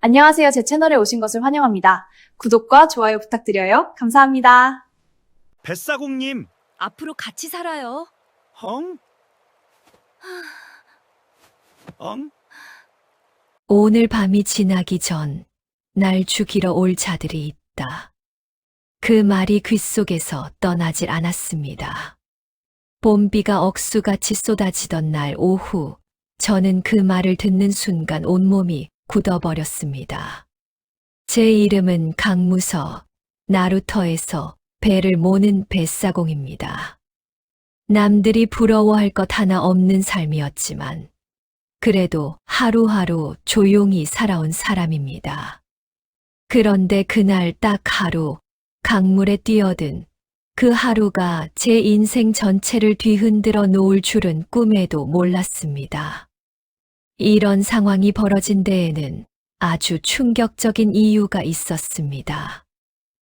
안녕하세요. 제 채널에 오신 것을 환영합니다. 구독과 좋아요 부탁드려요. 감사합니다. 뱃사공님, 앞으로 같이 살아요. 헝? 엉? 오늘 밤이 지나기 전 날 죽이러 올 자들이 있다. 그 말이 귓속에서 떠나질 않았습니다. 봄비가 억수같이 쏟아지던 날 오후, 저는 그 말을 듣는 순간 온몸이 굳어버렸습니다. 제 이름은 강무서, 나루터에서 배를 모는 뱃사공입니다. 남들이 부러워할 것 하나 없는 삶이었지만, 그래도 하루하루 조용히 살아온 사람입니다. 그런데 그날 딱 하루, 강물에 뛰어든 그 하루가 제 인생 전체를 뒤흔들어 놓을 줄은 꿈에도 몰랐습니다. 이런 상황이 벌어진 데에는 아주 충격적인 이유가 있었습니다.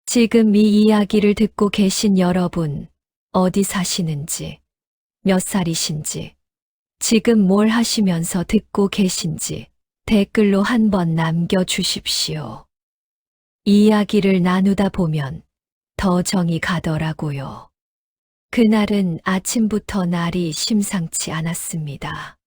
지금 이 이야기를 듣고 계신 여러분, 어디 사시는지, 몇 살이신지, 지금 뭘 하시면서 듣고 계신지 댓글로 한번 남겨주십시오. 이야기를 나누다 보면 더 정이 가더라고요. 그날은 아침부터 날이 심상치 않았습니다.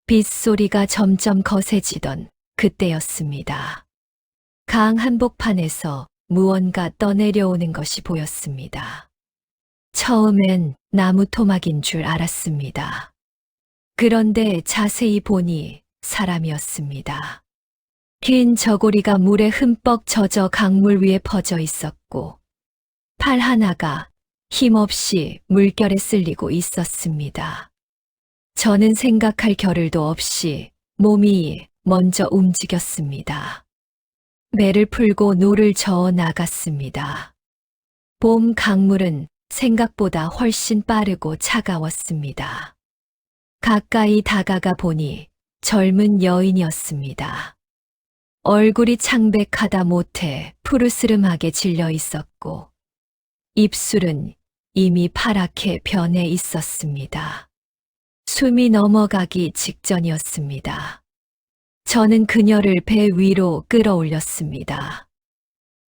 빗소리가 점점 거세지던 그때였습니다. 강 한복판에서 무언가 떠내려오는 것이 보였습니다. 처음엔 나무 토막인 줄 알았습니다. 그런데 자세히 보니 사람이었습니다. 긴 저고리가 물에 흠뻑 젖어 강물 위에 퍼져 있었고, 팔 하나가 힘없이 물결에 쓸리고 있었습니다. 저는 생각할 겨를도 없이 몸이 먼저 움직였습니다. 배를 풀고 노를 저어 나갔습니다. 봄 강물은 생각보다 훨씬 빠르고 차가웠습니다. 가까이 다가가 보니 젊은 여인이었습니다. 얼굴이 창백하다 못해 푸르스름하게 질려 있었고, 입술은 이미 파랗게 변해 있었습니다. 숨이 넘어가기 직전이었습니다. 저는 그녀를 배 위로 끌어올렸습니다.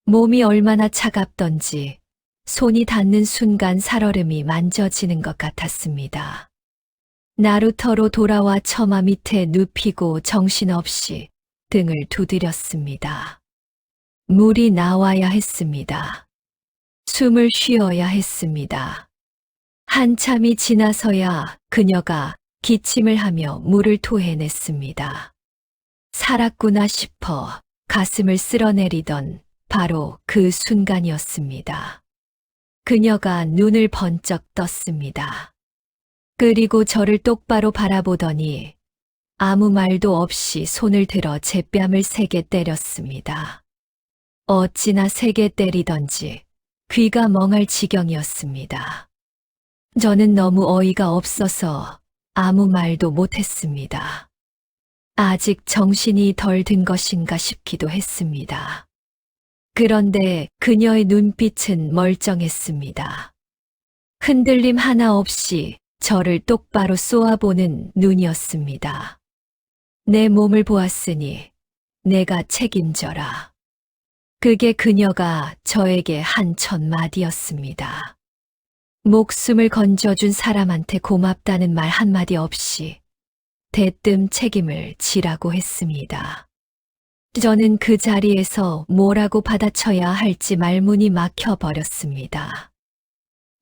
몸이 얼마나 차갑던지 손이 닿는 순간 살얼음이 만져지는 것 같았습니다. 나루터로 돌아와 처마 밑에 눕히고 정신없이 등을 두드렸습니다. 물이 나와야 했습니다. 숨을 쉬어야 했습니다. 한참이 지나서야 그녀가 기침을 하며 물을 토해냈습니다. 살았구나 싶어 가슴을 쓸어내리던 바로 그 순간이었습니다. 그녀가 눈을 번쩍 떴습니다. 그리고 저를 똑바로 바라보더니 아무 말도 없이 손을 들어 제 뺨을 세게 때렸습니다. 어찌나 세게 때리던지 귀가 멍할 지경이었습니다. 저는 너무 어이가 없어서 아무 말도 못했습니다. 아직 정신이 덜 든 것인가 싶기도 했습니다. 그런데 그녀의 눈빛은 멀쩡했습니다. 흔들림 하나 없이 저를 똑바로 쏘아보는 눈이었습니다. 내 몸을 보았으니 내가 책임져라. 그게 그녀가 저에게 한 첫 마디였습니다. 목숨을 건져준 사람한테 고맙다는 말 한마디 없이 대뜸 책임을 지라고 했습니다. 저는 그 자리에서 뭐라고 받아쳐야 할지 말문이 막혀버렸습니다.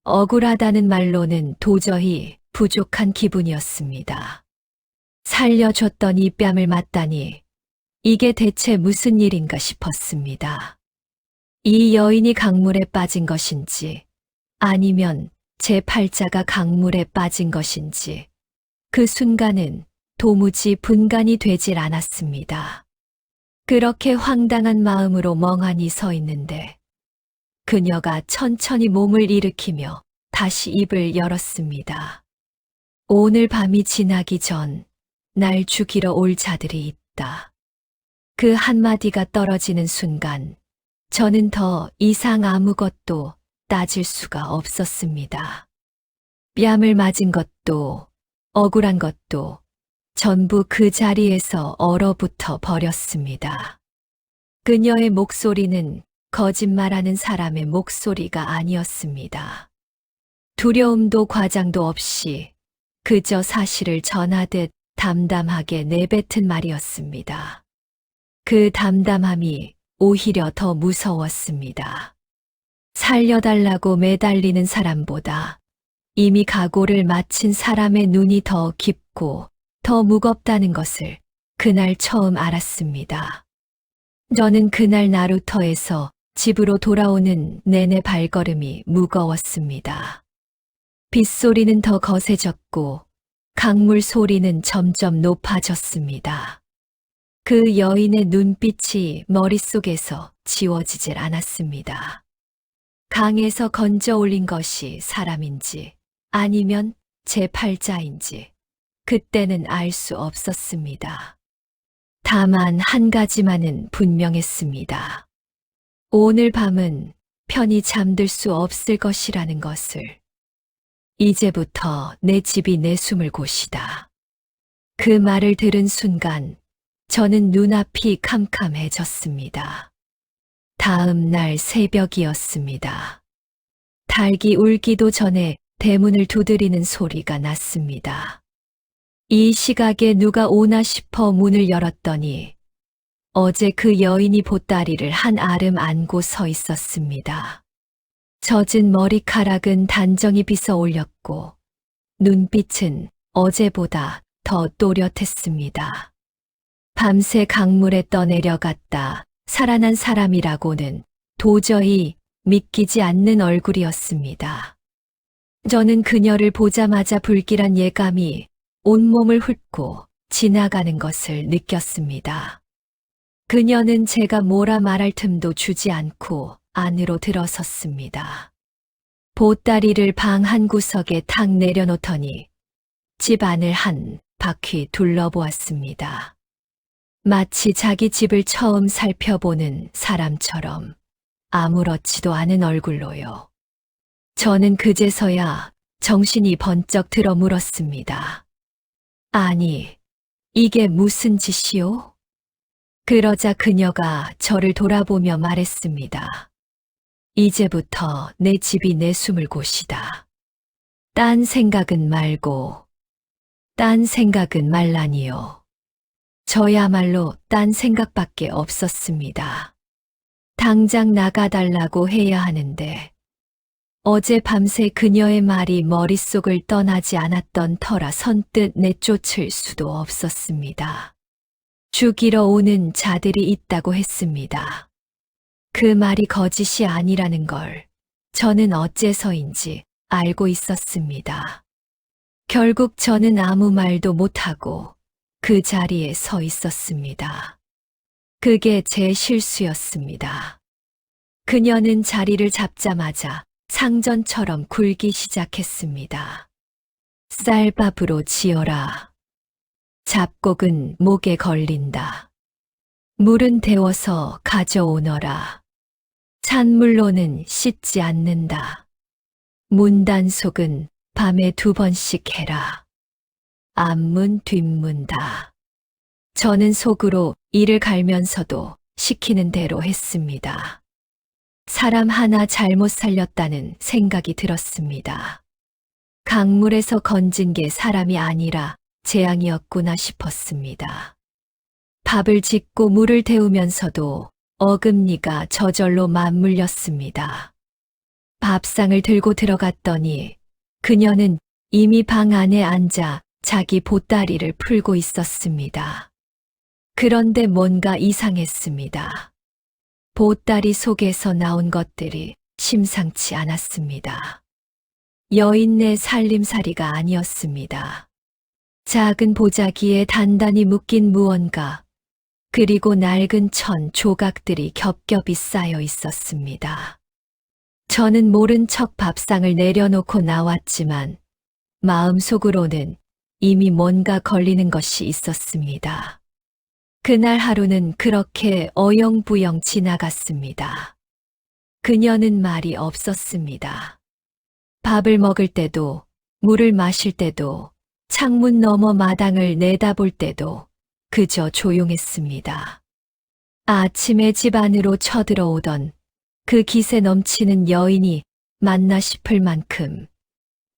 억울하다는 말로는 도저히 부족한 기분이었습니다. 살려줬던 이 뺨을 맞다니 이게 대체 무슨 일인가 싶었습니다. 이 여인이 강물에 빠진 것인지 아니면 제 팔자가 강물에 빠진 것인지 그 순간은 도무지 분간이 되질 않았습니다. 그렇게 황당한 마음으로 멍하니 서 있는데 그녀가 천천히 몸을 일으키며 다시 입을 열었습니다. 오늘 밤이 지나기 전 날 죽이러 올 자들이 있다. 그 한마디가 떨어지는 순간 저는 더 이상 아무것도 따질 수가 없었습니다. 뺨을 맞은 것도 억울한 것도 전부 그 자리에서 얼어붙어 버렸습니다. 그녀의 목소리는 거짓말하는 사람의 목소리가 아니었습니다. 두려움도 과장도 없이 그저 사실을 전하듯 담담하게 내뱉은 말이었습니다. 그 담담함이 오히려 더 무서웠습니다. 살려달라고 매달리는 사람보다 이미 각오를 마친 사람의 눈이 더 깊고 더 무겁다는 것을 그날 처음 알았습니다. 저는 그날 나루터에서 집으로 돌아오는 내내 발걸음이 무거웠습니다. 빗소리는 더 거세졌고 강물 소리는 점점 높아졌습니다. 그 여인의 눈빛이 머릿속에서 지워지질 않았습니다. 강에서 건져 올린 것이 사람인지 아니면 제 팔자인지 그때는 알 수 없었습니다. 다만 한 가지만은 분명했습니다. 오늘 밤은 편히 잠들 수 없을 것이라는 것을. 이제부터 내 집이 내 숨을 곳이다. 그 말을 들은 순간 저는 눈앞이 캄캄해졌습니다. 다음 날 새벽이었습니다. 닭이 울기도 전에 대문을 두드리는 소리가 났습니다. 이 시각에 누가 오나 싶어 문을 열었더니 어제 그 여인이 보따리를 한 아름 안고 서 있었습니다. 젖은 머리카락은 단정히 빗어 올렸고 눈빛은 어제보다 더 또렷했습니다. 밤새 강물에 떠내려갔다 살아난 사람이라고는 도저히 믿기지 않는 얼굴이었습니다. 저는 그녀를 보자마자 불길한 예감이 온몸을 훑고 지나가는 것을 느꼈습니다. 그녀는 제가 뭐라 말할 틈도 주지 않고 안으로 들어섰습니다. 보따리를 방 한 구석에 탁 내려놓더니 집 안을 한 바퀴 둘러보았습니다. 마치 자기 집을 처음 살펴보는 사람처럼 아무렇지도 않은 얼굴로요. 저는 그제서야 정신이 번쩍 들어 물었습니다. 아니, 이게 무슨 짓이오? 그러자 그녀가 저를 돌아보며 말했습니다. 이제부터 내 집이 내 숨을 곳이다. 딴 생각은 말고, 딴 생각은 말라니요. 저야말로 딴 생각밖에 없었습니다. 당장 나가달라고 해야 하는데, 어제 밤새 그녀의 말이 머릿속을 떠나지 않았던 터라 선뜻 내쫓을 수도 없었습니다. 죽이러 오는 자들이 있다고 했습니다. 그 말이 거짓이 아니라는 걸 저는 어째서인지 알고 있었습니다. 결국 저는 아무 말도 못하고 그 자리에 서 있었습니다. 그게 제 실수였습니다. 그녀는 자리를 잡자마자 상전처럼 굴기 시작했습니다. 쌀밥으로 지어라. 잡곡은 목에 걸린다. 물은 데워서 가져오너라. 찬물로는 씻지 않는다. 문단속은 밤에 2번씩 해라. 앞문 뒷문다. 저는 속으로 이를 갈면서도 시키는 대로 했습니다. 사람 하나 잘못 살렸다는 생각이 들었습니다. 강물에서 건진 게 사람이 아니라 재앙이었구나 싶었습니다. 밥을 짓고 물을 데우면서도 어금니가 저절로 맞물렸습니다. 밥상을 들고 들어갔더니 그녀는 이미 방 안에 앉아 자기 보따리를 풀고 있었습니다. 그런데 뭔가 이상했습니다. 보따리 속에서 나온 것들이 심상치 않았습니다. 여인네 살림살이가 아니었습니다. 작은 보자기에 단단히 묶인 무언가, 그리고 낡은 천 조각들이 겹겹이 쌓여 있었습니다. 저는 모른 척 밥상을 내려놓고 나왔지만 마음속으로는 이미 뭔가 걸리는 것이 있었습니다. 그날 하루는 그렇게 어영부영 지나갔습니다. 그녀는 말이 없었습니다. 밥을 먹을 때도 물을 마실 때도 창문 너머 마당을 내다볼 때도 그저 조용했습니다. 아침에 집 안으로 쳐들어오던 그 기세 넘치는 여인이 맞나 싶을 만큼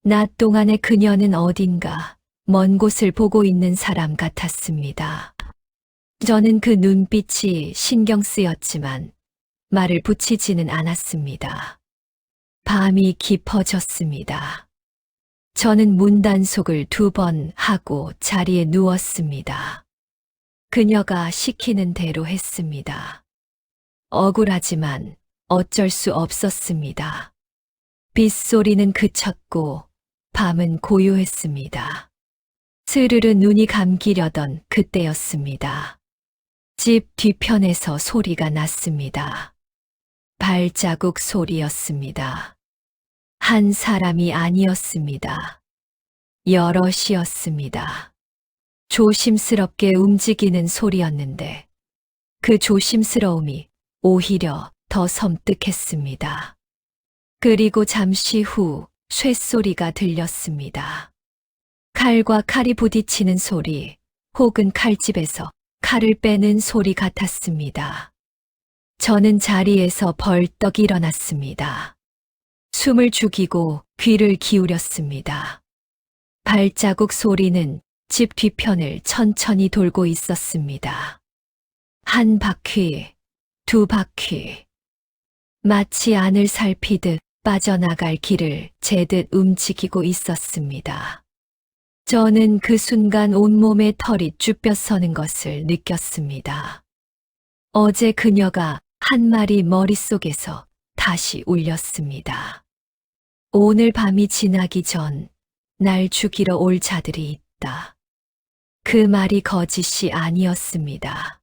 낮 동안의 그녀는 어딘가 먼 곳을 보고 있는 사람 같았습니다. 저는 그 눈빛이 신경 쓰였지만 말을 붙이지는 않았습니다. 밤이 깊어졌습니다. 저는 문단속을 2번 하고 자리에 누웠습니다. 그녀가 시키는 대로 했습니다. 억울하지만 어쩔 수 없었습니다. 빗소리는 그쳤고 밤은 고요했습니다. 스르르 눈이 감기려던 그때였습니다. 집 뒤편에서 소리가 났습니다. 발자국 소리였습니다. 한 사람이 아니었습니다. 여럿이었습니다. 조심스럽게 움직이는 소리였는데 그 조심스러움이 오히려 더 섬뜩했습니다. 그리고 잠시 후 쇳소리가 들렸습니다. 칼과 칼이 부딪히는 소리 혹은 칼집에서 칼을 빼는 소리 같았습니다. 저는 자리에서 벌떡 일어났습니다. 숨을 죽이고 귀를 기울였습니다. 발자국 소리는 집 뒤편을 천천히 돌고 있었습니다. 한 바퀴, 2바퀴. 마치 안을 살피듯 빠져나갈 길을 재듯 움직이고 있었습니다. 저는 그 순간 온몸에 털이 쭈뼛서는 것을 느꼈습니다. 어제 그녀가 한 말이 머릿속에서 다시 울렸습니다. 오늘 밤이 지나기 전 날 죽이러 올 자들이 있다. 그 말이 거짓이 아니었습니다.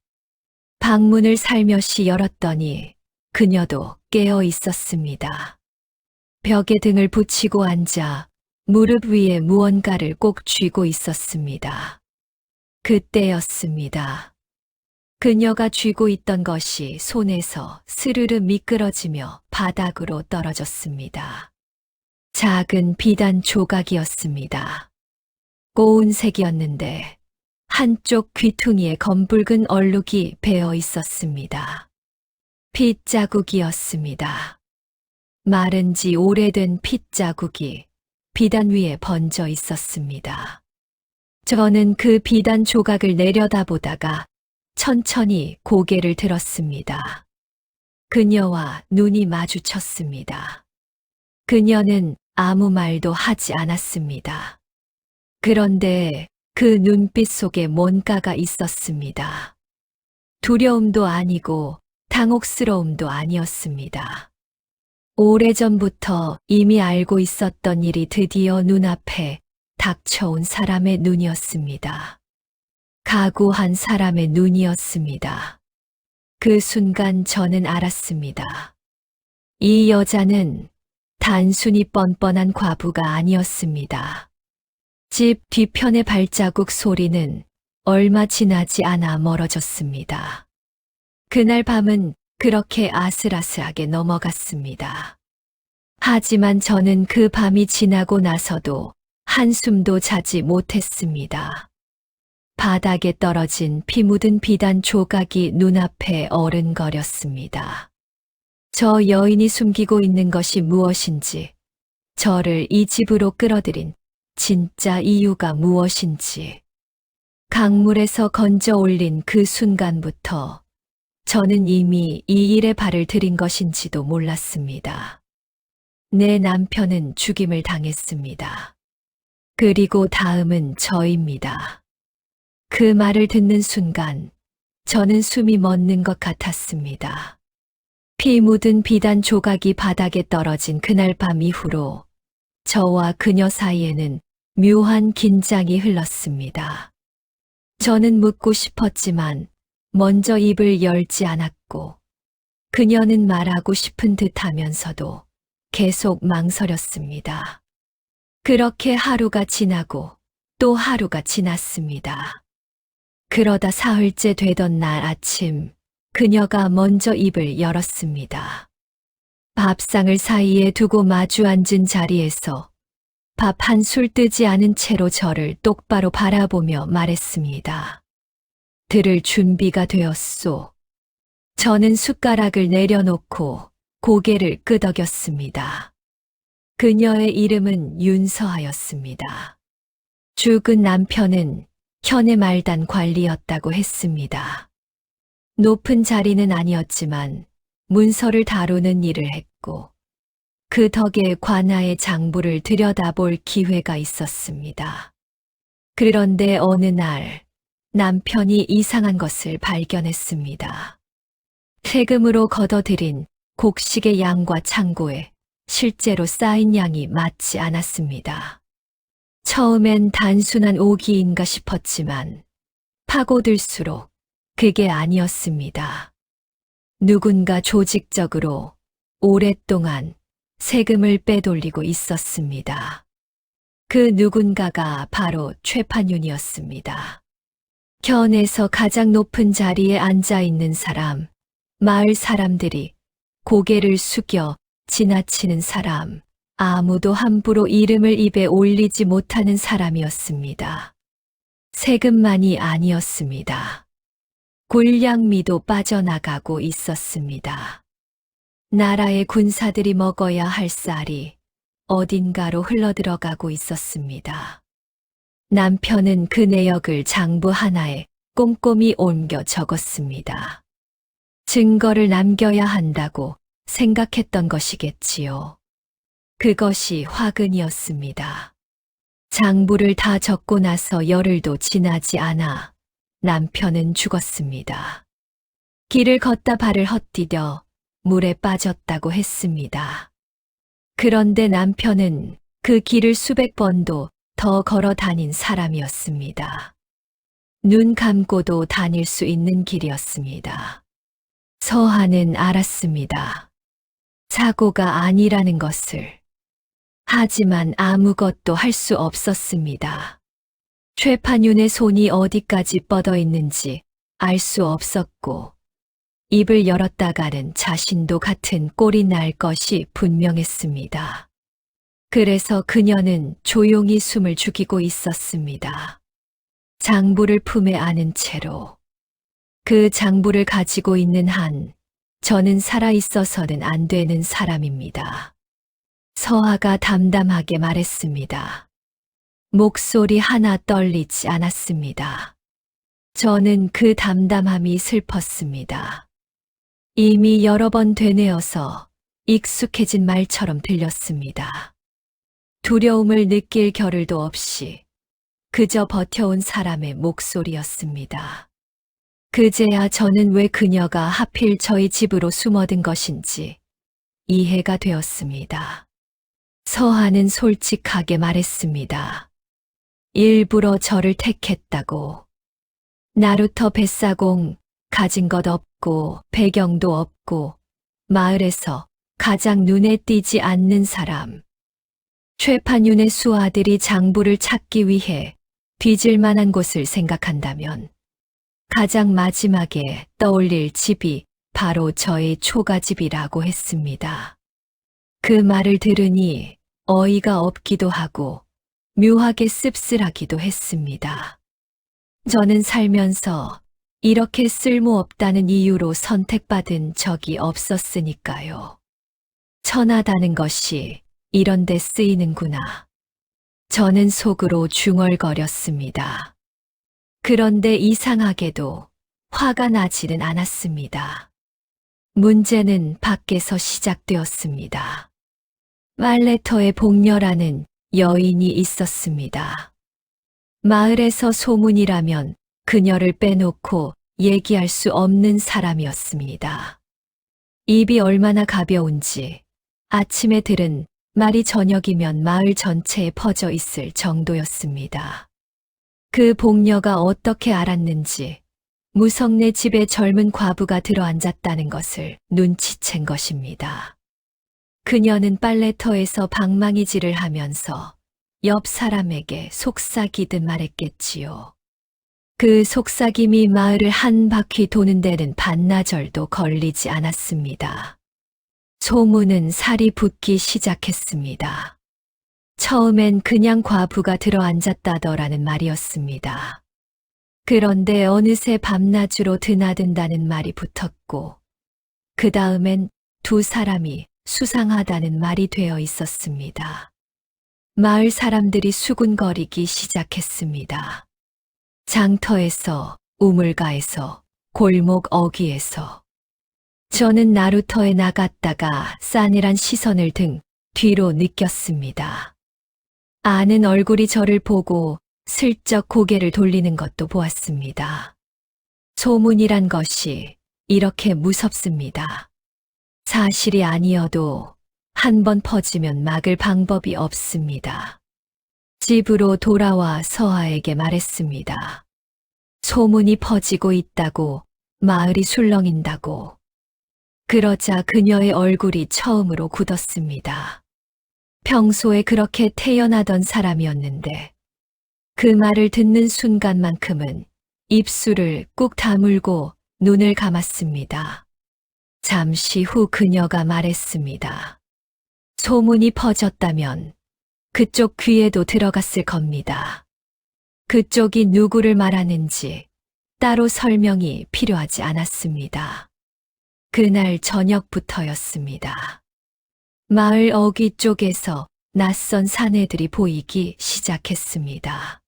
방문을 살며시 열었더니 그녀도 깨어 있었습니다. 벽에 등을 붙이고 앉아 무릎 위에 무언가를 꼭 쥐고 있었습니다. 그때였습니다. 그녀가 쥐고 있던 것이 손에서 스르르 미끄러지며 바닥으로 떨어졌습니다. 작은 비단 조각이었습니다. 고운색이었는데 한쪽 귀퉁이에 검붉은 얼룩이 배어 있었습니다. 핏자국이었습니다. 마른 지 오래된 핏자국이 비단 위에 번져 있었습니다. 저는 그 비단 조각을 내려다보다가 천천히 고개를 들었습니다. 그녀와 눈이 마주쳤습니다. 그녀는 아무 말도 하지 않았습니다. 그런데 그 눈빛 속에 뭔가가 있었습니다. 두려움도 아니고 당혹스러움도 아니었습니다. 오래전부터 이미 알고 있었던 일이 드디어 눈앞에 닥쳐온 사람의 눈이었습니다. 각오한 사람의 눈이었습니다. 그 순간 저는 알았습니다. 이 여자는 단순히 뻔뻔한 과부가 아니었습니다. 집 뒤편의 발자국 소리는 얼마 지나지 않아 멀어졌습니다. 그날 밤은 그렇게 아슬아슬하게 넘어갔습니다. 하지만 저는 그 밤이 지나고 나서도 한숨도 자지 못했습니다. 바닥에 떨어진 피 묻은 비단 조각이 눈앞에 어른거렸습니다. 저 여인이 숨기고 있는 것이 무엇인지, 저를 이 집으로 끌어들인 진짜 이유가 무엇인지, 강물에서 건져 올린 그 순간부터 저는 이미 이 일에 발을 들인 것인지도 몰랐습니다. 내 남편은 죽임을 당했습니다. 그리고 다음은 저입니다. 그 말을 듣는 순간 저는 숨이 멎는 것 같았습니다. 피 묻은 비단 조각이 바닥에 떨어진 그날 밤 이후로 저와 그녀 사이에는 묘한 긴장이 흘렀습니다. 저는 묻고 싶었지만 먼저 입을 열지 않았고 그녀는 말하고 싶은 듯 하면서도 계속 망설였습니다. 그렇게 하루가 지나고 또 하루가 지났습니다. 그러다 사흘째 되던 날 아침 그녀가 먼저 입을 열었습니다. 밥상을 사이에 두고 마주 앉은 자리에서 밥 한 술 뜨지 않은 채로 저를 똑바로 바라보며 말했습니다. 들을 준비가 되었소. 저는 숟가락을 내려놓고 고개를 끄덕였습니다. 그녀의 이름은 윤서하였습니다. 죽은 남편은 현의 말단 관리였다고 했습니다. 높은 자리는 아니었지만 문서를 다루는 일을 했고 그 덕에 관아의 장부를 들여다볼 기회가 있었습니다. 그런데 어느 날 남편이 이상한 것을 발견했습니다. 세금으로 걷어들인 곡식의 양과 창고에 실제로 쌓인 양이 맞지 않았습니다. 처음엔 단순한 오기인가 싶었지만 파고들수록 그게 아니었습니다. 누군가 조직적으로 오랫동안 세금을 빼돌리고 있었습니다. 그 누군가가 바로 최판윤이었습니다. 견에서 가장 높은 자리에 앉아 있는 사람, 마을 사람들이 고개를 숙여 지나치는 사람, 아무도 함부로 이름을 입에 올리지 못하는 사람이었습니다. 세금만이 아니었습니다. 굴량미도 빠져나가고 있었습니다. 나라의 군사들이 먹어야 할 쌀이 어딘가로 흘러들어가고 있었습니다. 남편은 그 내역을 장부 하나에 꼼꼼히 옮겨 적었습니다. 증거를 남겨야 한다고 생각했던 것이겠지요. 그것이 화근이었습니다. 장부를 다 적고 나서 열흘도 지나지 않아 남편은 죽었습니다. 길을 걷다 발을 헛디뎌 물에 빠졌다고 했습니다. 그런데 남편은 그 길을 수백 번도 더 걸어 다닌 사람이었습니다. 눈 감고도 다닐 수 있는 길이었습니다. 서한은 알았습니다. 사고가 아니라는 것을. 하지만 아무것도 할 수 없었습니다. 최판윤의 손이 어디까지 뻗어 있는지 알 수 없었고 입을 열었다가는 자신도 같은 꼴이 날 것이 분명했습니다. 그래서 그녀는 조용히 숨을 죽이고 있었습니다. 장부를 품에 안은 채로. 그 장부를 가지고 있는 한 저는 살아있어서는 안 되는 사람입니다. 서하가 담담하게 말했습니다. 목소리 하나 떨리지 않았습니다. 저는 그 담담함이 슬펐습니다. 이미 여러 번 되뇌어서 익숙해진 말처럼 들렸습니다. 두려움을 느낄 겨를도 없이 그저 버텨온 사람의 목소리였습니다. 그제야 저는 왜 그녀가 하필 저희 집으로 숨어든 것인지 이해가 되었습니다. 서하는 솔직하게 말했습니다. 일부러 저를 택했다고. 나루터 뱃사공 가진 것 없고 배경도 없고 마을에서 가장 눈에 띄지 않는 사람. 최판윤의 수아들이 장부를 찾기 위해 뒤질 만한 곳을 생각한다면 가장 마지막에 떠올릴 집이 바로 저의 초가집이라고 했습니다. 그 말을 들으니 어이가 없기도 하고 묘하게 씁쓸하기도 했습니다. 저는 살면서 이렇게 쓸모없다는 이유로 선택받은 적이 없었으니까요. 천하다는 것이 이런 데 쓰이는구나. 저는 속으로 중얼거렸습니다. 그런데 이상하게도 화가 나지는 않았습니다. 문제는 밖에서 시작되었습니다. 말레터의 복녀라는 여인이 있었습니다. 마을에서 소문이라면 그녀를 빼놓고 얘기할 수 없는 사람이었습니다. 입이 얼마나 가벼운지 아침에 들은 말이 저녁이면 마을 전체에 퍼져 있을 정도였습니다. 그 복녀가 어떻게 알았는지 무성네 집에 젊은 과부가 들어앉았다는 것을 눈치챈 것입니다. 그녀는 빨래터에서 방망이질을 하면서 옆 사람에게 속삭이듯 말했겠지요. 그 속삭임이 마을을 한 바퀴 도는 데는 반나절도 걸리지 않았습니다. 소문은 살이 붙기 시작했습니다. 처음엔 그냥 과부가 들어앉았다더라는 말이었습니다. 그런데 어느새 밤낮으로 드나든다는 말이 붙었고, 그 다음엔 두 사람이 수상하다는 말이 되어 있었습니다. 마을 사람들이 수군거리기 시작했습니다. 장터에서, 우물가에서, 골목 어귀에서. 저는 나루터에 나갔다가 싸늘한 시선을 등 뒤로 느꼈습니다. 아는 얼굴이 저를 보고 슬쩍 고개를 돌리는 것도 보았습니다. 소문이란 것이 이렇게 무섭습니다. 사실이 아니어도 한 번 퍼지면 막을 방법이 없습니다. 집으로 돌아와 서아에게 말했습니다. 소문이 퍼지고 있다고, 마을이 술렁인다고. 그러자 그녀의 얼굴이 처음으로 굳었습니다. 평소에 그렇게 태연하던 사람이었는데 그 말을 듣는 순간만큼은 입술을 꾹 다물고 눈을 감았습니다. 잠시 후 그녀가 말했습니다. 소문이 퍼졌다면 그쪽 귀에도 들어갔을 겁니다. 그쪽이 누구를 말하는지 따로 설명이 필요하지 않았습니다. 그날 저녁부터였습니다. 마을 어귀 쪽에서 낯선 사내들이 보이기 시작했습니다.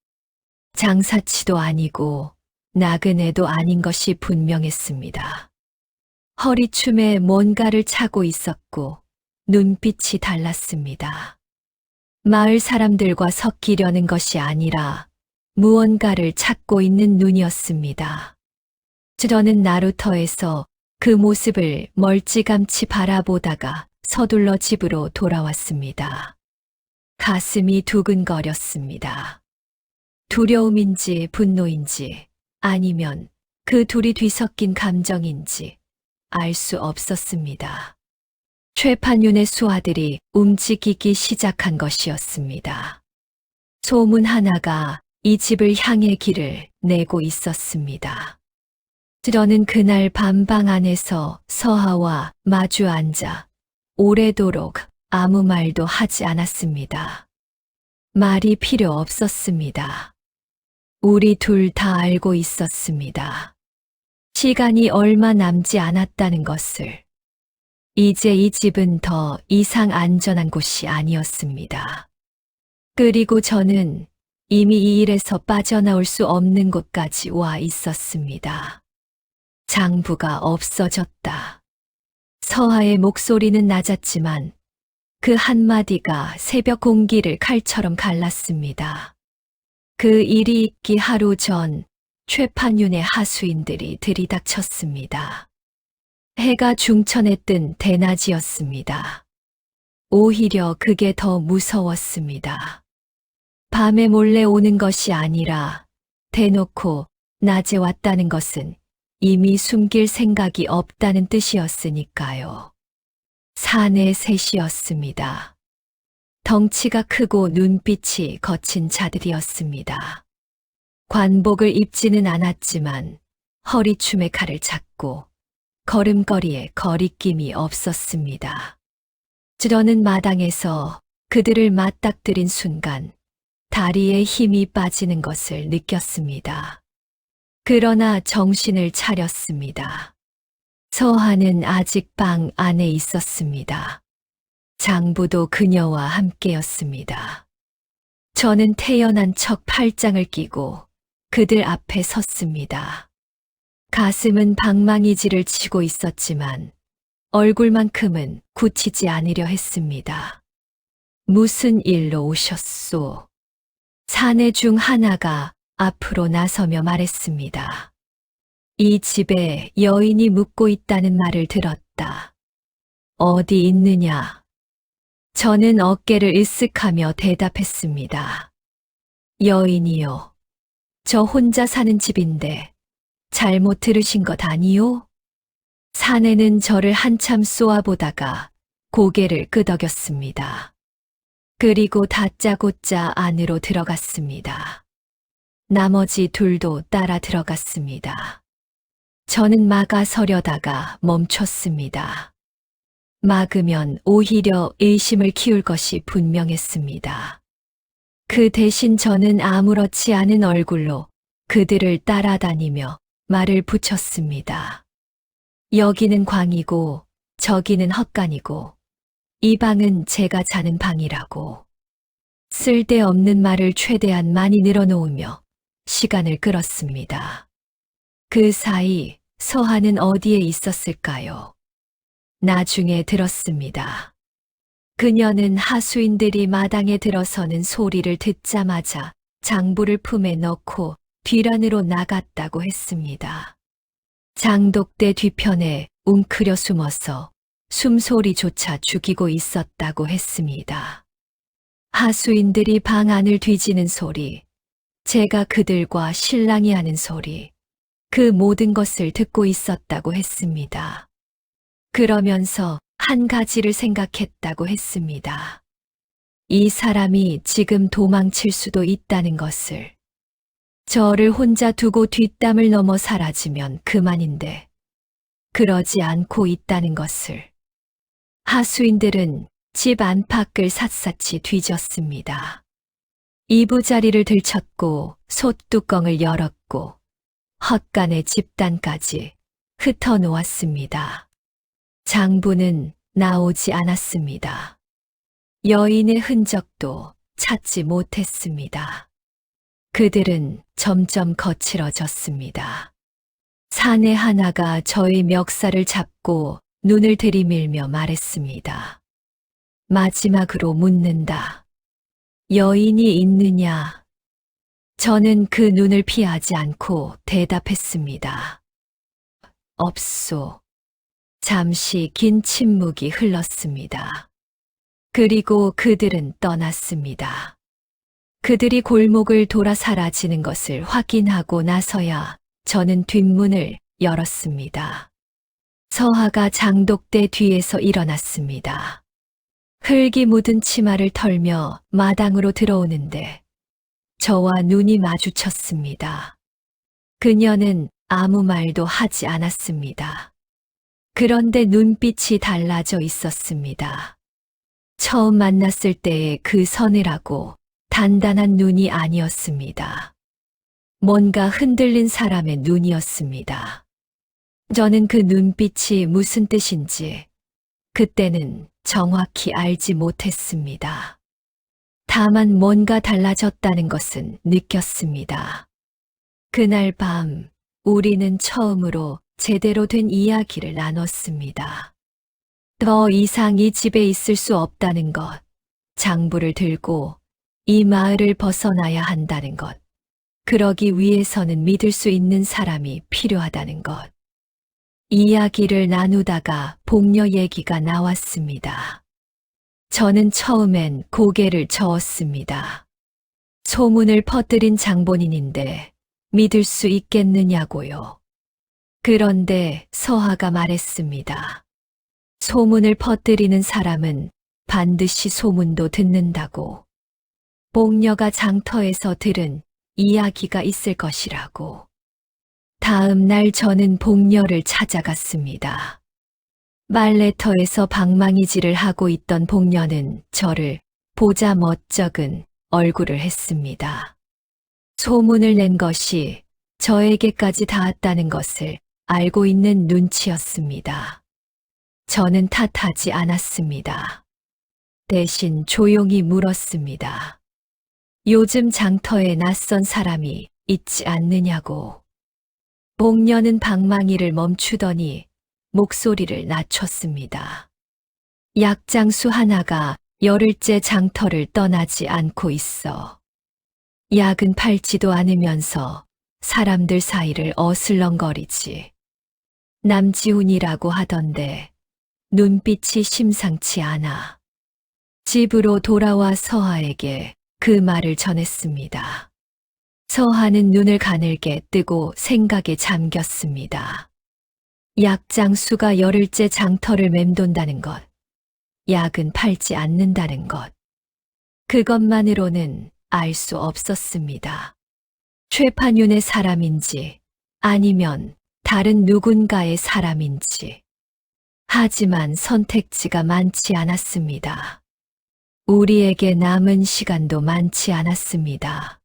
장사치도 아니고 나그네도 아닌 것이 분명했습니다. 허리춤에 뭔가를 차고 있었고 눈빛이 달랐습니다. 마을 사람들과 섞이려는 것이 아니라 무언가를 찾고 있는 눈이었습니다. 저는 나루터에서 그 모습을 멀찌감치 바라보다가 서둘러 집으로 돌아왔습니다. 가슴이 두근거렸습니다. 두려움인지 분노인지 아니면 그 둘이 뒤섞인 감정인지 알 수 없었습니다. 최판윤의 수하들이 움직이기 시작한 것이었습니다. 소문 하나가 이 집을 향해 길을 내고 있었습니다. 저는 그날 밤방 안에서 서하와 마주 앉아 오래도록 아무 말도 하지 않았습니다. 말이 필요 없었습니다. 우리 둘 다 알고 있었습니다. 시간이 얼마 남지 않았다는 것을. 이제 이 집은 더 이상 안전한 곳이 아니었습니다. 그리고 저는 이미 이 일에서 빠져나올 수 없는 곳까지 와 있었습니다. 장부가 없어졌다. 서하의 목소리는 낮았지만 그 한마디가 새벽 공기를 칼처럼 갈랐습니다. 그 일이 있기 하루 전 최판윤의 하수인들이 들이닥쳤습니다. 해가 중천에 뜬 대낮이었습니다. 오히려 그게 더 무서웠습니다. 밤에 몰래 오는 것이 아니라 대놓고 낮에 왔다는 것은 이미 숨길 생각이 없다는 뜻이었으니까요. 사내 셋이었습니다. 덩치가 크고 눈빛이 거친 자들이었습니다. 관복을 입지는 않았지만 허리춤에 칼을 잡고 걸음걸이에 거리낌이 없었습니다. 저는 마당에서 그들을 맞닥뜨린 순간 다리에 힘이 빠지는 것을 느꼈습니다. 그러나 정신을 차렸습니다. 서하는 아직 방 안에 있었습니다. 장부도 그녀와 함께였습니다. 저는 태연한 척 팔짱을 끼고 그들 앞에 섰습니다. 가슴은 방망이질을 치고 있었지만 얼굴만큼은 굳히지 않으려 했습니다. 무슨 일로 오셨소? 사내 중 하나가 앞으로 나서며 말했습니다. 이 집에 여인이 묵고 있다는 말을 들었다. 어디 있느냐? 저는 어깨를 으쓱하며 대답했습니다. 여인이요. 저 혼자 사는 집인데 잘못 들으신 것 아니요? 사내는 저를 한참 쏘아보다가 고개를 끄덕였습니다. 그리고 다짜고짜 안으로 들어갔습니다. 나머지 둘도 따라 들어갔습니다. 저는 막아서려다가 멈췄습니다. 막으면 오히려 의심을 키울 것이 분명했습니다. 그 대신 저는 아무렇지 않은 얼굴로 그들을 따라다니며 말을 붙였습니다. 여기는 광이고 저기는 헛간이고 이 방은 제가 자는 방이라고. 쓸데없는 말을 최대한 많이 늘어놓으며 시간을 끌었습니다. 그 사이 서하는 어디에 있었을까요? 나중에 들었습니다. 그녀는 하수인들이 마당에 들어서는 소리를 듣자마자 장부를 품에 넣고 뒤란으로 나갔다고 했습니다. 장독대 뒤편에 웅크려 숨어서 숨소리조차 죽이고 있었다고 했습니다. 하수인들이 방 안을 뒤지는 소리, 제가 그들과 실랑이 하는 소리, 그 모든 것을 듣고 있었다고 했습니다. 그러면서 한 가지를 생각했다고 했습니다. 이 사람이 지금 도망칠 수도 있다는 것을. 저를 혼자 두고 뒷담을 넘어 사라지면 그만인데 그러지 않고 있다는 것을. 하수인들은 집 안팎을 샅샅이 뒤졌습니다. 이부자리를 들쳤고 솥뚜껑을 열었고 헛간의 집단까지 흩어놓았습니다. 장부는 나오지 않았습니다. 여인의 흔적도 찾지 못했습니다. 그들은 점점 거칠어졌습니다. 사내 하나가 저의 멱살을 잡고 눈을 들이밀며 말했습니다. 마지막으로 묻는다. 여인이 있느냐? 저는 그 눈을 피하지 않고 대답했습니다. 없소. 잠시 긴 침묵이 흘렀습니다. 그리고 그들은 떠났습니다. 그들이 골목을 돌아 사라지는 것을 확인하고 나서야 저는 뒷문을 열었습니다. 서하가 장독대 뒤에서 일어났습니다. 흙이 묻은 치마를 털며 마당으로 들어오는데 저와 눈이 마주쳤습니다. 그녀는 아무 말도 하지 않았습니다. 그런데 눈빛이 달라져 있었습니다. 처음 만났을 때의 그 서늘하고 단단한 눈이 아니었습니다. 뭔가 흔들린 사람의 눈이었습니다. 저는 그 눈빛이 무슨 뜻인지 그때는 정확히 알지 못했습니다. 다만 뭔가 달라졌다는 것은 느꼈습니다. 그날 밤 우리는 처음으로 제대로 된 이야기를 나눴습니다. 더 이상 이 집에 있을 수 없다는 것, 장부를 들고 이 마을을 벗어나야 한다는 것, 그러기 위해서는 믿을 수 있는 사람이 필요하다는 것. 이야기를 나누다가 복녀 얘기가 나왔습니다. 저는 처음엔 고개를 저었습니다. 소문을 퍼뜨린 장본인인데 믿을 수 있겠느냐고요. 그런데 서하가 말했습니다. 소문을 퍼뜨리는 사람은 반드시 소문도 듣는다고. 복녀가 장터에서 들은 이야기가 있을 것이라고. 다음 날 저는 복녀를 찾아갔습니다. 말레터에서 방망이질을 하고 있던 복녀는 저를 보자 멋쩍은 얼굴을 했습니다. 소문을 낸 것이 저에게까지 닿았다는 것을 알고 있는 눈치였습니다. 저는 탓하지 않았습니다. 대신 조용히 물었습니다. 요즘 장터에 낯선 사람이 있지 않느냐고. 복녀는 방망이를 멈추더니 목소리를 낮췄습니다. 약장수 하나가 열흘째 장터를 떠나지 않고 있어. 약은 팔지도 않으면서 사람들 사이를 어슬렁거리지. 남지훈이라고 하던데 눈빛이 심상치 않아. 집으로 돌아와 서하에게 그 말을 전했습니다. 서하는 눈을 가늘게 뜨고 생각에 잠겼습니다. 약장수가 열흘째 장터를 맴돈다는 것, 약은 팔지 않는다는 것. 그것만으로는 알 수 없었습니다. 최판윤의 사람인지 아니면 다른 누군가의 사람인지. 하지만 선택지가 많지 않았습니다. 우리에게 남은 시간도 많지 않았습니다.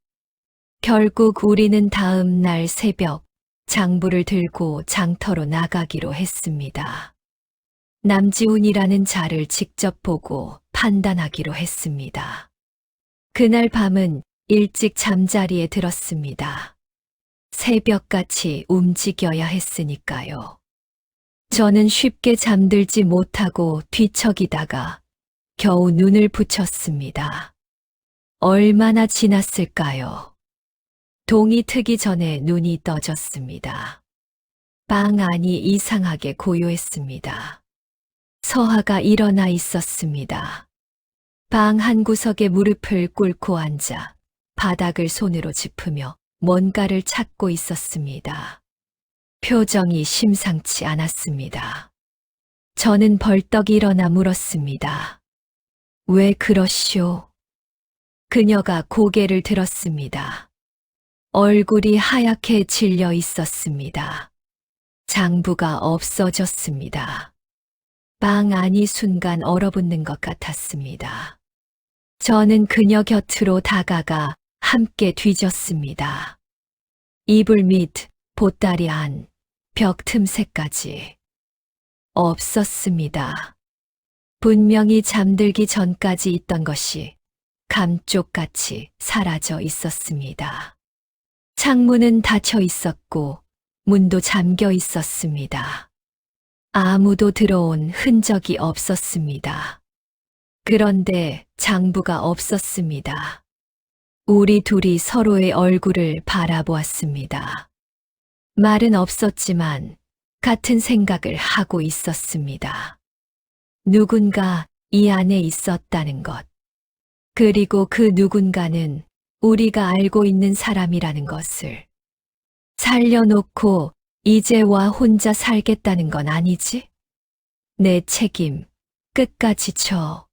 결국 우리는 다음 날 새벽 장부를 들고 장터로 나가기로 했습니다. 남지훈이라는 자를 직접 보고 판단하기로 했습니다. 그날 밤은 일찍 잠자리에 들었습니다. 새벽같이 움직여야 했으니까요. 저는 쉽게 잠들지 못하고 뒤척이다가 겨우 눈을 붙였습니다. 얼마나 지났을까요? 동이 트기 전에 눈이 떠졌습니다. 방 안이 이상하게 고요했습니다. 서하가 일어나 있었습니다. 방 한 구석에 무릎을 꿇고 앉아 바닥을 손으로 짚으며 뭔가를 찾고 있었습니다. 표정이 심상치 않았습니다. 저는 벌떡 일어나 물었습니다. 왜 그러시오? 그녀가 고개를 들었습니다. 얼굴이 하얗게 질려 있었습니다. 장부가 없어졌습니다. 방 안이 순간 얼어붙는 것 같았습니다. 저는 그녀 곁으로 다가가 함께 뒤졌습니다. 이불 밑, 보따리 안, 벽 틈새까지 없었습니다. 분명히 잠들기 전까지 있던 것이 감쪽같이 사라져 있었습니다. 창문은 닫혀 있었고 문도 잠겨 있었습니다. 아무도 들어온 흔적이 없었습니다. 그런데 장부가 없었습니다. 우리 둘이 서로의 얼굴을 바라보았습니다. 말은 없었지만 같은 생각을 하고 있었습니다. 누군가 이 안에 있었다는 것. 그리고 그 누군가는 우리가 알고 있는 사람이라는 것을. 살려놓고 이제와 혼자 살겠다는 건 아니지? 내 책임 끝까지 져.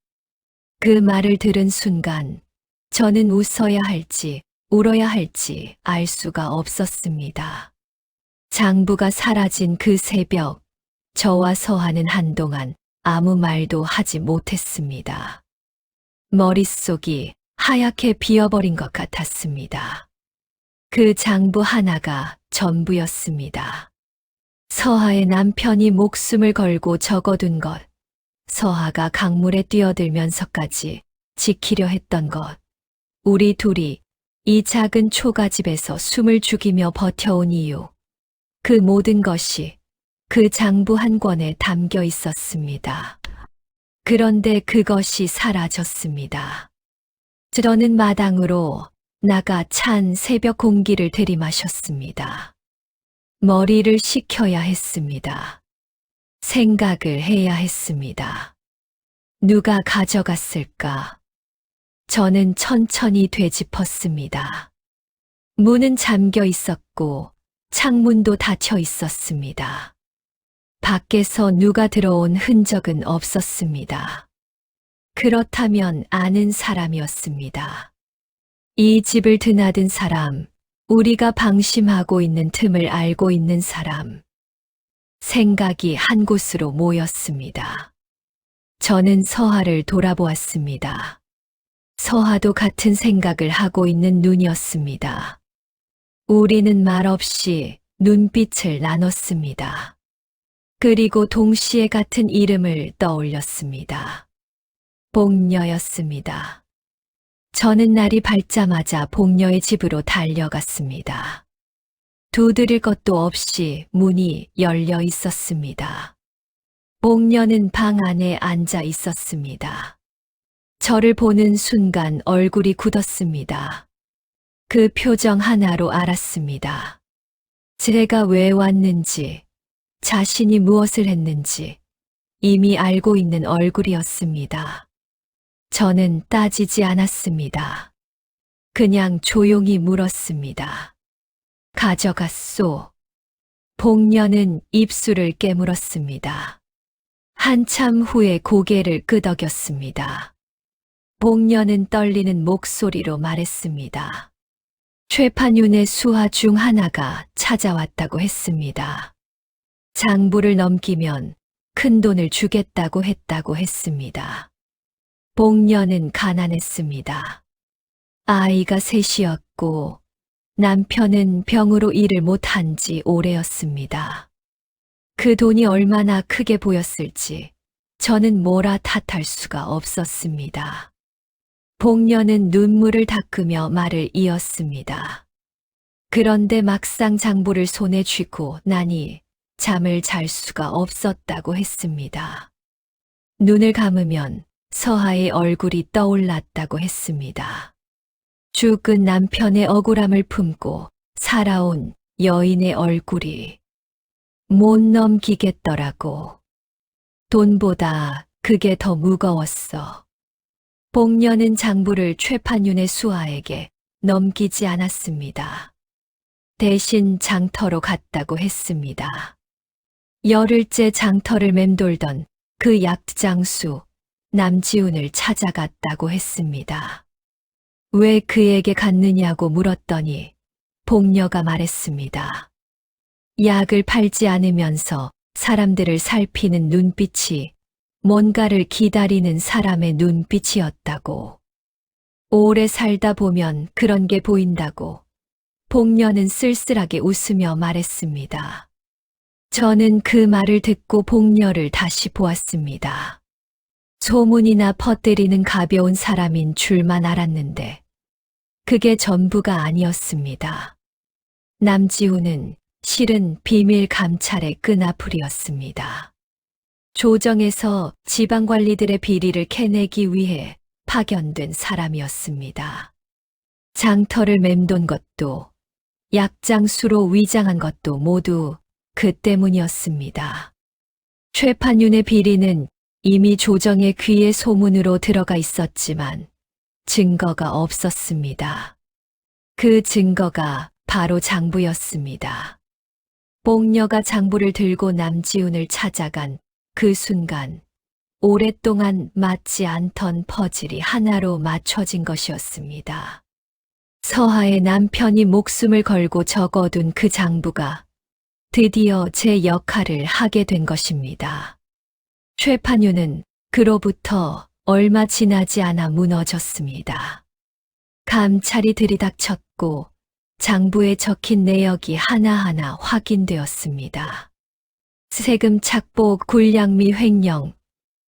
그 말을 들은 순간 저는 웃어야 할지 울어야 할지 알 수가 없었습니다. 장부가 사라진 그 새벽, 저와 서하는 한동안 아무 말도 하지 못했습니다. 머릿속이 하얗게 비어버린 것 같았습니다. 그 장부 하나가 전부였습니다. 서하의 남편이 목숨을 걸고 적어둔 것, 서하가 강물에 뛰어들면서까지 지키려 했던 것, 우리 둘이 이 작은 초가집에서 숨을 죽이며 버텨온 이유, 그 모든 것이 그 장부 한 권에 담겨 있었습니다. 그런데 그것이 사라졌습니다. 저는 마당으로 나가 찬 새벽 공기를 들이마셨습니다. 머리를 식혀야 했습니다. 생각을 해야 했습니다. 누가 가져갔을까? 저는 천천히 되짚었습니다. 문은 잠겨 있었고 창문도 닫혀 있었습니다. 밖에서 누가 들어온 흔적은 없었습니다. 그렇다면 아는 사람이었습니다. 이 집을 드나든 사람, 우리가 방심하고 있는 틈을 알고 있는 사람. 생각이 한 곳으로 모였습니다. 저는 서하를 돌아보았습니다. 서하도 같은 생각을 하고 있는 눈이었습니다. 우리는 말없이 눈빛을 나눴습니다. 그리고 동시에 같은 이름을 떠올렸습니다. 복녀였습니다. 저는 날이 밝자마자 복녀의 집으로 달려갔습니다. 두드릴 것도 없이 문이 열려 있었습니다. 복녀는 방 안에 앉아 있었습니다. 저를 보는 순간 얼굴이 굳었습니다. 그 표정 하나로 알았습니다. 제가 왜 왔는지, 자신이 무엇을 했는지 이미 알고 있는 얼굴이었습니다. 저는 따지지 않았습니다. 그냥 조용히 물었습니다. 가져갔소. 복녀는 입술을 깨물었습니다. 한참 후에 고개를 끄덕였습니다. 복녀는 떨리는 목소리로 말했습니다. 최판윤의 수하 중 하나가 찾아왔다고 했습니다. 장부를 넘기면 큰 돈을 주겠다고 했습니다. 복녀는 가난했습니다. 아이가 셋이었고 남편은 병으로 일을 못한 지 오래였습니다. 그 돈이 얼마나 크게 보였을지 저는 뭐라 탓할 수가 없었습니다. 복녀는 눈물을 닦으며 말을 이었습니다. 그런데 막상 장부를 손에 쥐고 나니 잠을 잘 수가 없었다고 했습니다. 눈을 감으면 서하의 얼굴이 떠올랐다고 했습니다. 죽은 남편의 억울함을 품고 살아온 여인의 얼굴이 못 넘기겠더라고. 돈보다 그게 더 무거웠어. 복녀는 장부를 최판윤의 수하에게 넘기지 않았습니다. 대신 장터로 갔다고 했습니다. 열흘째 장터를 맴돌던 그 약장수 남지훈을 찾아갔다고 했습니다. 왜 그에게 갔느냐고 물었더니 복녀가 말했습니다. 약을 팔지 않으면서 사람들을 살피는 눈빛이 뭔가를 기다리는 사람의 눈빛이었다고. 오래 살다 보면 그런 게 보인다고. 복녀는 쓸쓸하게 웃으며 말했습니다. 저는 그 말을 듣고 복녀를 다시 보았습니다. 소문이나 퍼뜨리는 가벼운 사람인 줄만 알았는데 그게 전부가 아니었습니다. 남지훈은 실은 비밀 감찰의 끈아풀이었습니다. 조정에서 지방관리들의 비리를 캐내기 위해 파견된 사람이었습니다. 장터를 맴돈 것도 약장수로 위장한 것도 모두 그 때문이었습니다. 최판윤의 비리는 이미 조정의 귀에 소문으로 들어가 있었지만 증거가 없었습니다. 그 증거가 바로 장부였습니다. 복녀가 장부를 들고 남지훈을 찾아간 그 순간 오랫동안 맞지 않던 퍼즐이 하나로 맞춰진 것이었습니다. 서하의 남편이 목숨을 걸고 적어둔 그 장부가 드디어 제 역할을 하게 된 것입니다. 최판윤은 그로부터 얼마 지나지 않아 무너졌습니다. 감찰이 들이닥쳤고 장부에 적힌 내역이 하나하나 확인되었습니다. 세금 착복, 굴량미 횡령,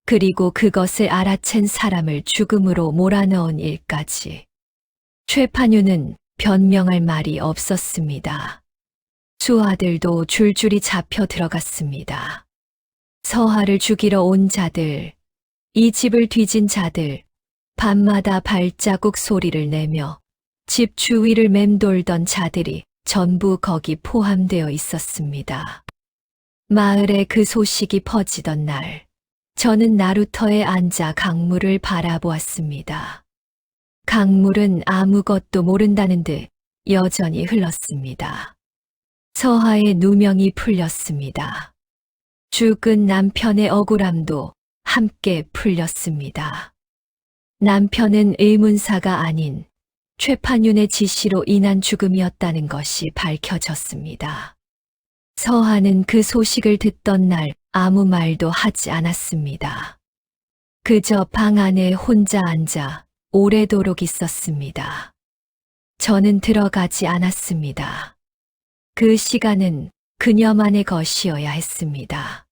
그리고 그것을 알아챈 사람을 죽음으로 몰아넣은 일까지. 최판윤은 변명할 말이 없었습니다. 수하들도 줄줄이 잡혀 들어갔습니다. 서하를 죽이러 온 자들, 이 집을 뒤진 자들, 밤마다 발자국 소리를 내며 집 주위를 맴돌던 자들이 전부 거기 포함되어 있었습니다. 마을에 그 소식이 퍼지던 날, 저는 나루터에 앉아 강물을 바라보았습니다. 강물은 아무것도 모른다는 듯 여전히 흘렀습니다. 서하의 누명이 풀렸습니다. 죽은 남편의 억울함도 함께 풀렸습니다. 남편은 의문사가 아닌 최판윤의 지시로 인한 죽음이었다는 것이 밝혀졌습니다. 서하는 그 소식을 듣던 날 아무 말도 하지 않았습니다. 그저 방 안에 혼자 앉아 오래도록 있었습니다. 저는 들어가지 않았습니다. 그 시간은 그녀만의 것이어야 했습니다.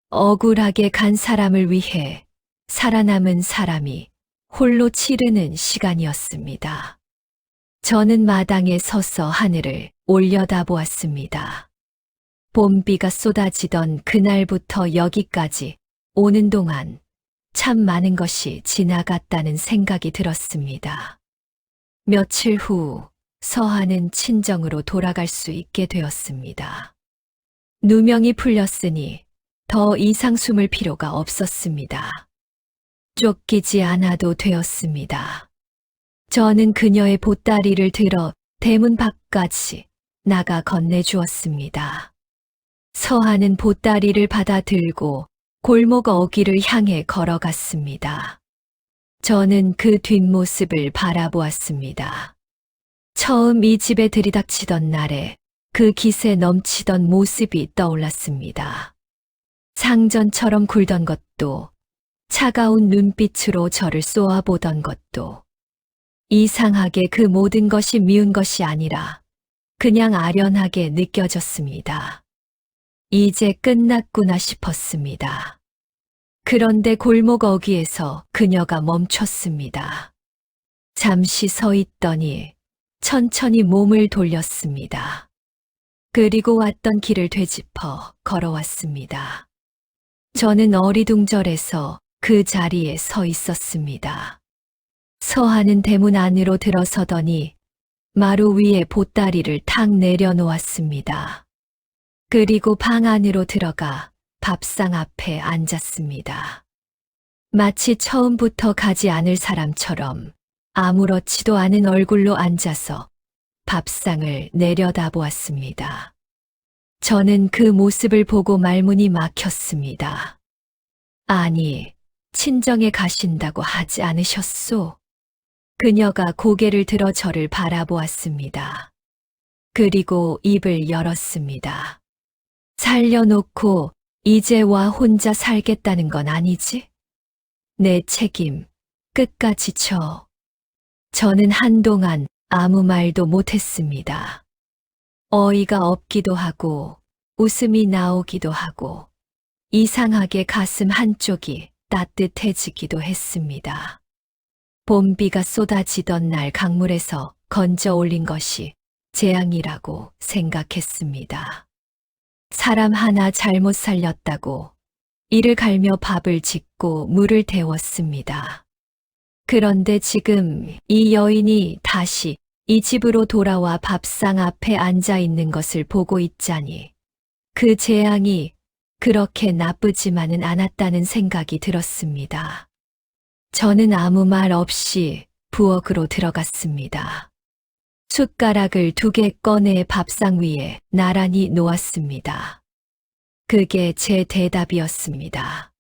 억울하게 간 사람을 위해 살아남은 사람이 홀로 치르는 시간이었습니다. 저는 마당에 서서 하늘을 올려다보았습니다. 봄비가 쏟아지던 그날부터 여기까지 오는 동안 참 많은 것이 지나갔다는 생각이 들었습니다. 며칠 후 서하는 친정으로 돌아갈 수 있게 되었습니다. 누명이 풀렸으니 더 이상 숨을 필요가 없었습니다. 쫓기지 않아도 되었습니다. 저는 그녀의 보따리를 들어 대문 밖까지 나가 건네주었습니다. 서하는 보따리를 받아 들고 골목 어귀를 향해 걸어갔습니다. 저는 그 뒷모습을 바라보았습니다. 처음 이 집에 들이닥치던 날에 그 기세 넘치던 모습이 떠올랐습니다. 상전처럼 굴던 것도 차가운 눈빛으로 저를 쏘아보던 것도 이상하게 그 모든 것이 미운 것이 아니라 그냥 아련하게 느껴졌습니다. 이제 끝났구나 싶었습니다. 그런데 골목 어귀에서 그녀가 멈췄습니다. 잠시 서 있더니 천천히 몸을 돌렸습니다. 그리고 왔던 길을 되짚어 걸어왔습니다. 저는 어리둥절해서 그 자리에 서 있었습니다. 서하는 대문 안으로 들어서더니 마루 위에 보따리를 탁 내려놓았습니다. 그리고 방 안으로 들어가 밥상 앞에 앉았습니다. 마치 처음부터 가지 않을 사람처럼 아무렇지도 않은 얼굴로 앉아서 밥상을 내려다보았습니다. 저는 그 모습을 보고 말문이 막혔습니다. 아니, 친정에 가신다고 하지 않으셨소? 그녀가 고개를 들어 저를 바라보았습니다. 그리고 입을 열었습니다. 살려놓고 이제 와 혼자 살겠다는 건 아니지? 내 책임 끝까지 져. 저는 한동안 아무 말도 못했습니다. 어이가 없기도 하고 웃음이 나오기도 하고 이상하게 가슴 한쪽이 따뜻해지기도 했습니다. 봄비가 쏟아지던 날 강물에서 건져 올린 것이 재앙이라고 생각했습니다. 사람 하나 잘못 살렸다고 이를 갈며 밥을 짓고 물을 데웠습니다. 그런데 지금 이 여인이 다시 이 집으로 돌아와 밥상 앞에 앉아 있는 것을 보고 있자니 그 재앙이 그렇게 나쁘지만은 않았다는 생각이 들었습니다. 저는 아무 말 없이 부엌으로 들어갔습니다. 숟가락을 2개 꺼내 밥상 위에 나란히 놓았습니다. 그게 제 대답이었습니다.